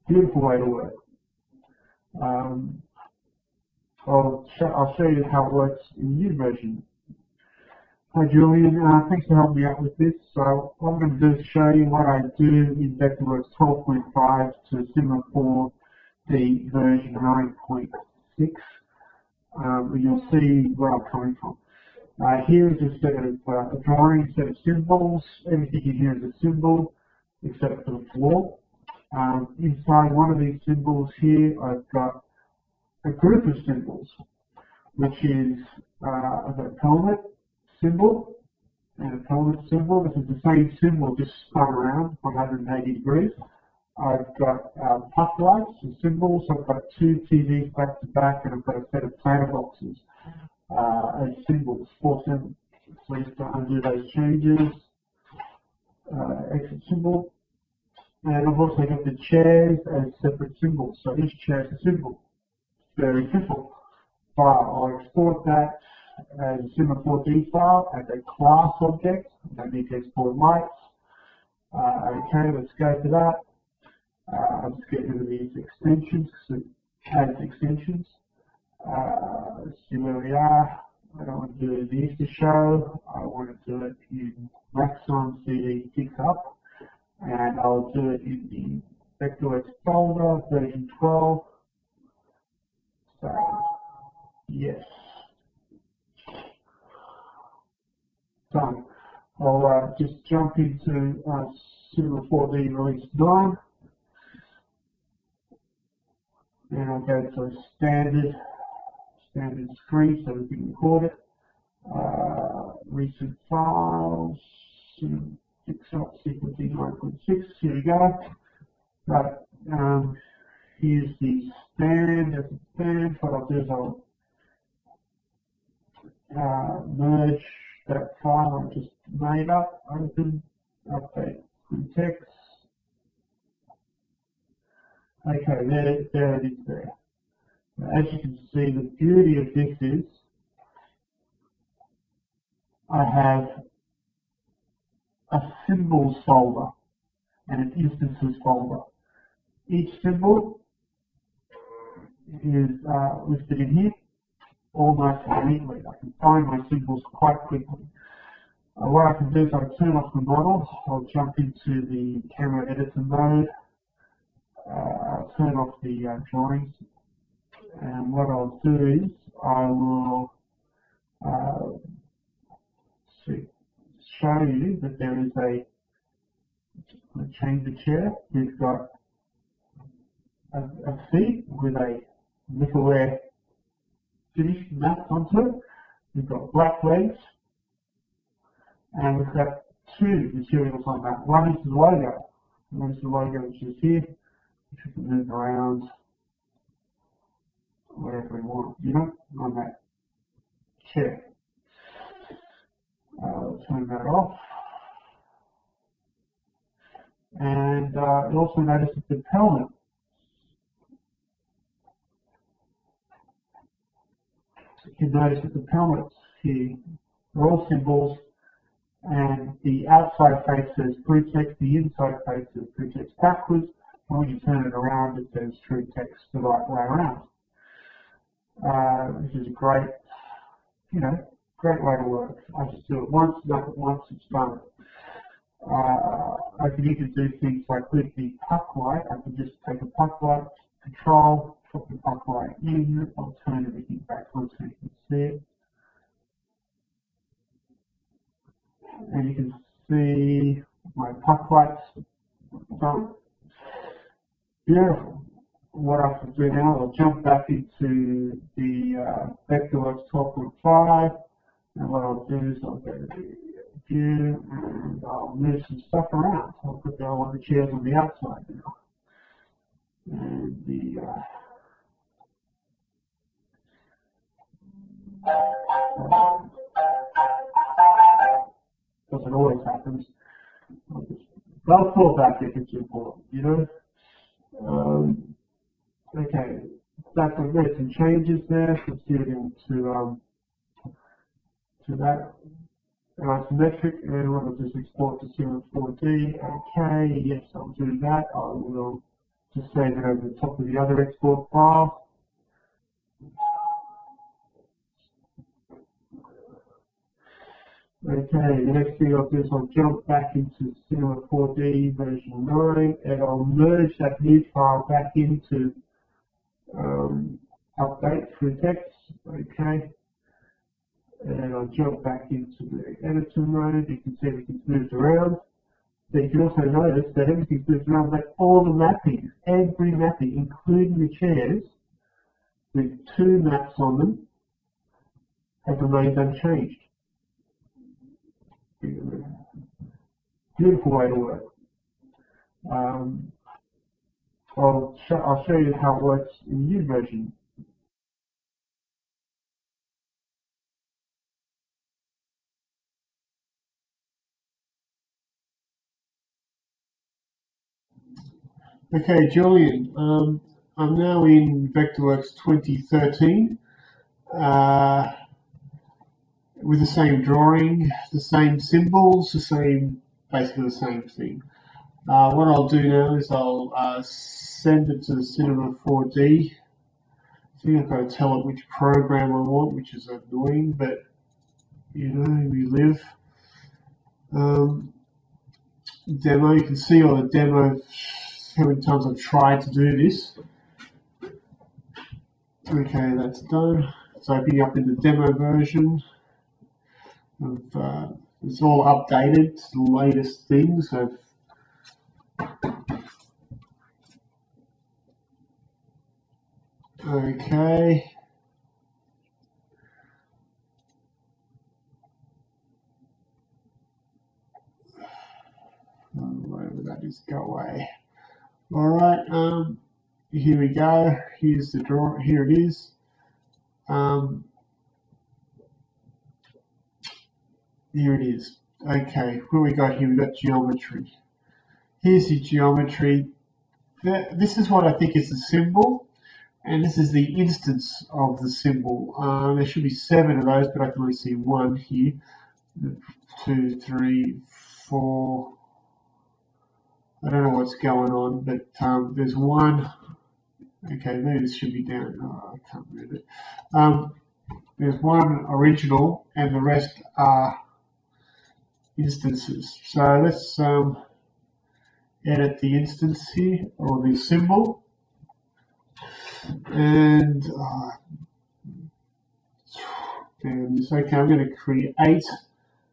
Beautiful way to work. I'll show you how it works in the new version. Hi Julian, thanks for helping me out with this. So what I'm going to do is show you what I do in Vectorworks 12.5 to Cinema 4D version 9.6. You'll see where I'm coming from. Here is a set of a drawing, set of symbols. Everything in here is a symbol except for the floor. Inside one of these symbols here, I've got a group of symbols, which is I've got a helmet symbol and a helmet symbol. This is the same symbol, just spun around 180 degrees. I've got puck lights and symbols. I've got two TVs back to back, and I've got a set of planter boxes as symbols. 4 symbols. Please don't undo those changes. Exit symbol. And I've also got the chairs as separate symbols. So each chair is a symbol. Very simple. I'll export that as a Cinema 4D file as a class object. I don't need to export lights. Okay, let's go to that. I'll just get rid of these extensions, so add extensions. See where we are. I don't want to do the Easter show. I want to do it in Maxon CD Pickup. And I'll do it in the Vectorworks folder, version 12. So, yes. So, I'll just jump into Cinema 4D release 9. And I'll go to a standard screen so we can record it. Recent files, fix up C4D 9.6. Here we go. Right. Here's the stand. There's the stand. What I'll do is I'll merge that file I just made up. Open, update, text. Okay, there it is there. As you can see, the beauty of this is I have a symbols folder and an instances folder. Each symbol is listed in here almost immediately. I can find my symbols quite quickly. What I can do is I'll turn off the model. I'll jump into the camera editor mode. I'll turn off the drawings. And what I'll do is I will show you that there is I'll change the chair. We've got a seat with a nickelware finish matte onto it. We've got black legs, and we've got two materials on that. One is the logo. One is the logo, which is here, which we can move around wherever we want, on that chair. I'll turn that off. And you'll also notice that the helmet you can notice that the helmets here are all symbols, and the outside face says true text, the inside face says true text backwards, and when you turn it around it says true text the right way around. This is a great, great way to work. I just do it once, make it once, it's done. I can even do things like with the puck light. I can just take a puck light, control, put the puck light in, I'll turn everything back on so you can see it. And you can see my puck lights done. Beautiful. What I can do now, I'll jump back into the Vectorworks 12.5, and what I'll do is I'll go to view and I'll move some stuff around. I'll put all of the chairs on the outside now. And doesn't always happen. I'll pull back if it's important, Okay, that's there's some changes there. Let's get into that. symmetric, and what I'll just export to Cinima 4D. Okay, yes, I'll do that. I will just save it over the top of the other export file. Okay, the next thing I'll do is I'll jump back into Cinema 4D version 9, and I'll merge that new file back into update through text. Okay, and I'll jump back into the editor mode. You can see everything's moved around. But you can also notice that everything's moved around, but all the mappings, every mapping, including the chairs, with 2 maps on them, have remained unchanged. Beautiful way to work. I'll show you how it works in the new version. Okay, Julian, I'm now in Vectorworks 2013 with the same drawing, the same symbols, basically the same thing. What I'll do now is I'll send it to the Cinima 4D. I think I've got to tell it which program I want, which is annoying, but you know, we live. Demo, you can see on the demo how many times I've tried to do this. Okay, that's done. It's opening up in the demo version. It's all updated to the latest things. So okay. Whatever that is, go away. All right. Here we go. Here's the draw. Here it is. Here it is. Okay, what we got here? We got geometry. Here's the geometry. This is what I think is the symbol, and this is the instance of the symbol. There should be 7 of those, but I can only see 1 here. 2, 3, 4. I don't know what's going on, but there's 1. Okay, maybe this should be down. Oh, I can't read it. There's 1 original, and the rest are instances. So let's edit the instance here, or the symbol, and okay, I'm going to create a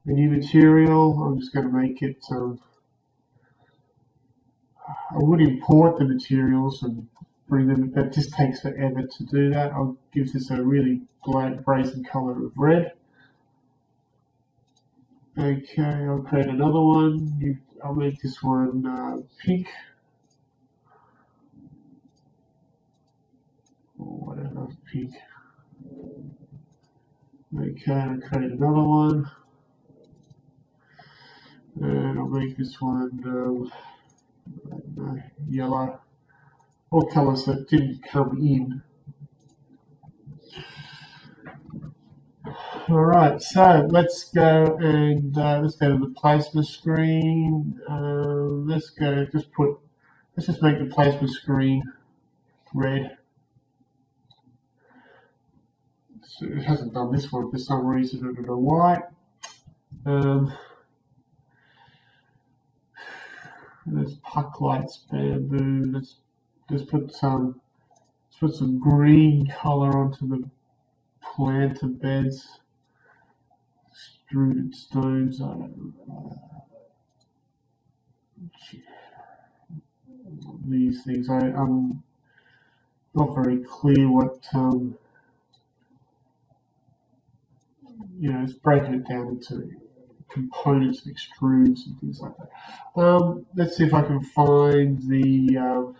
new material. I'm just going to make it. I would import the materials and bring them, but this takes forever to do that. I'll give this a really brazen color of red. Okay, I'll create another one. I'll make this one pink. Or whatever, pink. Okay, I'll create another one. And I'll make this one I don't know, yellow. All colors that didn't come in. Alright, so let's go and let's go to the placement screen. Let's just make the placement screen red. So it hasn't done this one for some reason, I don't know why. There's puck lights, bamboo. Let's put some green color onto the planter beds. Strewed stones. I don't know. These things. I'm not very clear what. You know, it's breaking it down into components and extrudes and things like that. Let's see if I can find the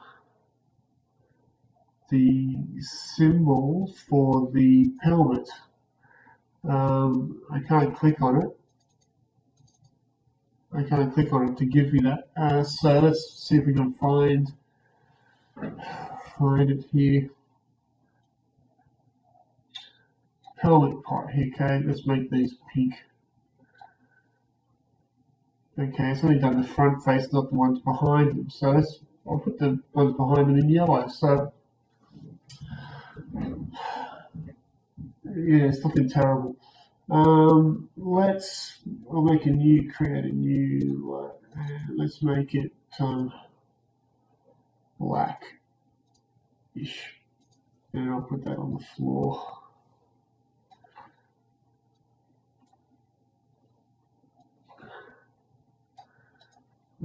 symbol for the helmet. I can't click on it. I can't click on it to give me that. So let's see if we can find it here. Helmet part here. Okay, let's make these pink. Okay, it's only done the front face, not the ones behind them. So I'll put the ones behind them in yellow. So yeah, it's looking terrible. I'll make a new, create a new, let's make it black-ish, and I'll put that on the floor.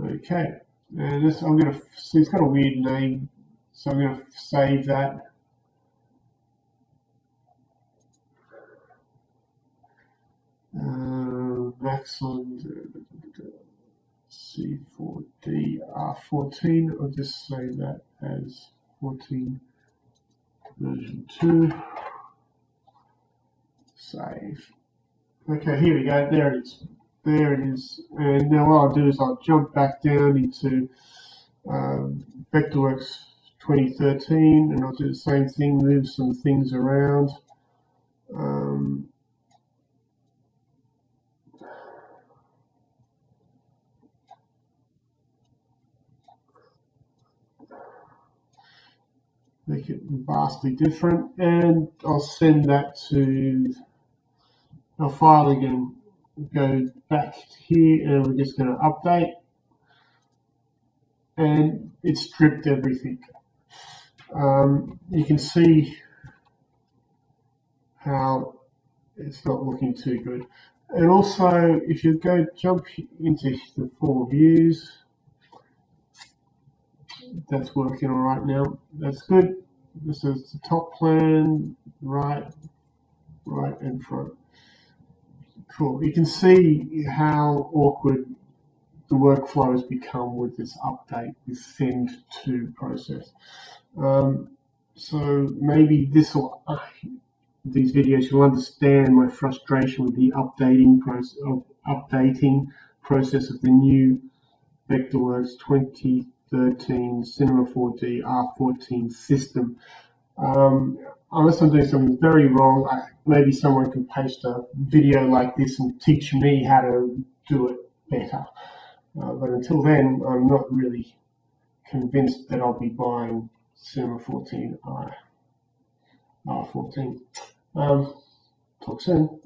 Okay, and this I'm going to see, it's got a weird name, so I'm going to save that. Maxon C4D r14. I'll just save that as 14 version 2. Save. Okay, here we go. There it is. There it is. And now what I'll do is I'll jump back down into Vectorworks 2013, and I'll do the same thing, move some things around. Make it vastly different, and I'll send that to our file again. Go back here, and we're just going to update, and it stripped everything. You can see how it's not looking too good. And also, if you go jump into the 4 views, that's working all right now. That's good. This is the top plan, right, and front. Cool. You can see how awkward the workflow has become with this update, this send to process. So maybe this will, these videos, you'll understand my frustration with the updating process of the new Vectorworks 2013 Cinema 4D r14 system. Unless I'm doing something very wrong, maybe someone can post a video like this and teach me how to do it better. But until then, I'm not really convinced that I'll be buying Cinema 14 r14. Talk soon.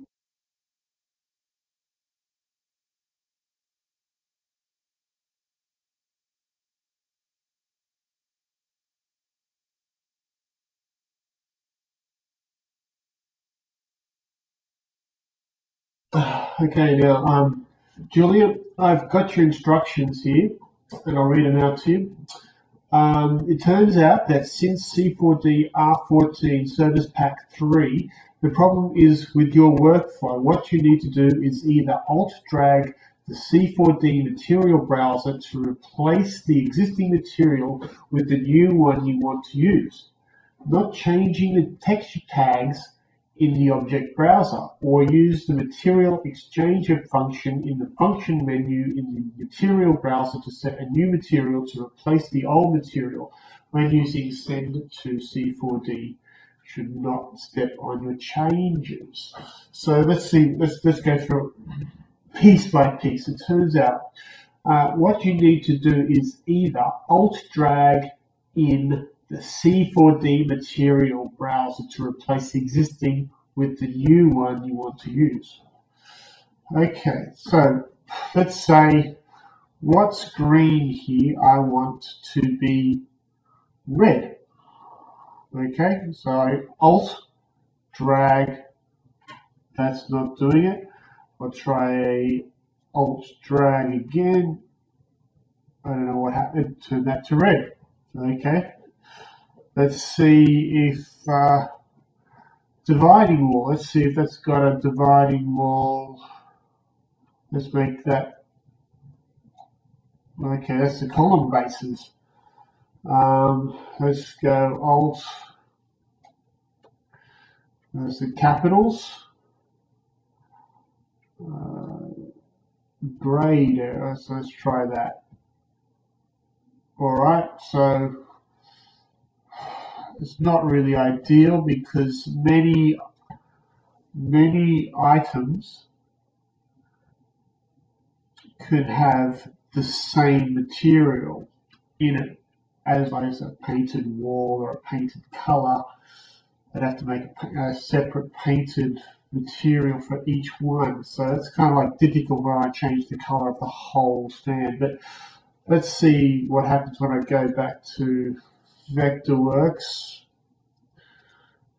Okay, now, Julia, I've got your instructions here, and I'll read them out to you. It turns out that since C4D R14 Service Pack 3, the problem is with your workflow. What you need to do is either Alt-drag the C4D material browser to replace the existing material with the new one you want to use, not changing the texture tags in the object browser, or use the material exchanger function in the function menu in the material browser to set a new material to replace the old material when using send to C4D. Should not step on your changes. So let's see, let's go through piece by piece. It turns out what you need to do is either Alt-drag in the C4D material browser to replace the existing with the new one you want to use. Okay, so let's say what's green here I want to be red. Okay, so Alt-drag, that's not doing it. I'll try Alt-drag again. I don't know what happened, turn that to red. Okay. Let's see if dividing wall, let's see if that's got a dividing wall. Let's make that, okay, that's the column bases. Let's go Alt, there's the capitals. Grade, so let's try that. Alright, so it's not really ideal because many items could have the same material in it as a painted wall or a painted color. I'd have to make a separate painted material for each one. So it's kind of like difficult when I change the color of the whole stand. But let's see what happens when I go back to Vectorworks.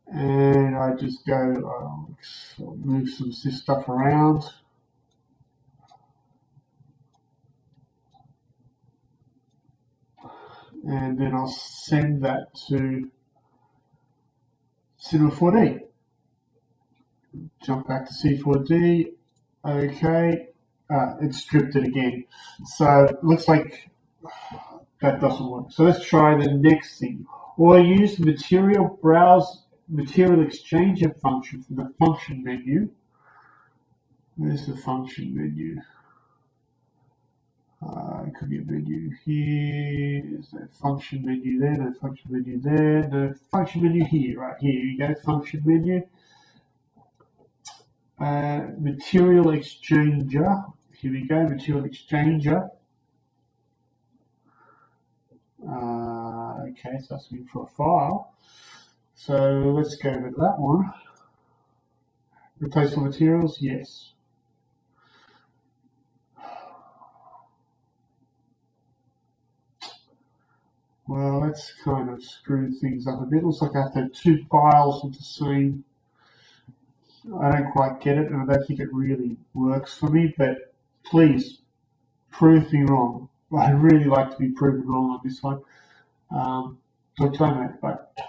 And I just go, move some of this stuff around. And then I'll send that to Cinema 4D. Jump back to C4D. Okay, it stripped it again. So it looks like that doesn't work. So let's try the next thing. Or use the material browse material exchanger function from the function menu. Where's the function menu? It could be a menu here. Is there a function menu there? No function menu there. No function menu here. Right here you go. Function menu. Material exchanger. Here we go. Material exchanger. Okay, so that's asking for a file. So let's go with that one. Replace all materials. Yes. Well, let's kind of screw things up a bit. Looks like I have to have two files with the same. I don't quite get it, and I don't think it really works for me, but please prove me wrong. I'd really like to be proven wrong on this one. Talk to you later, mate. Bye.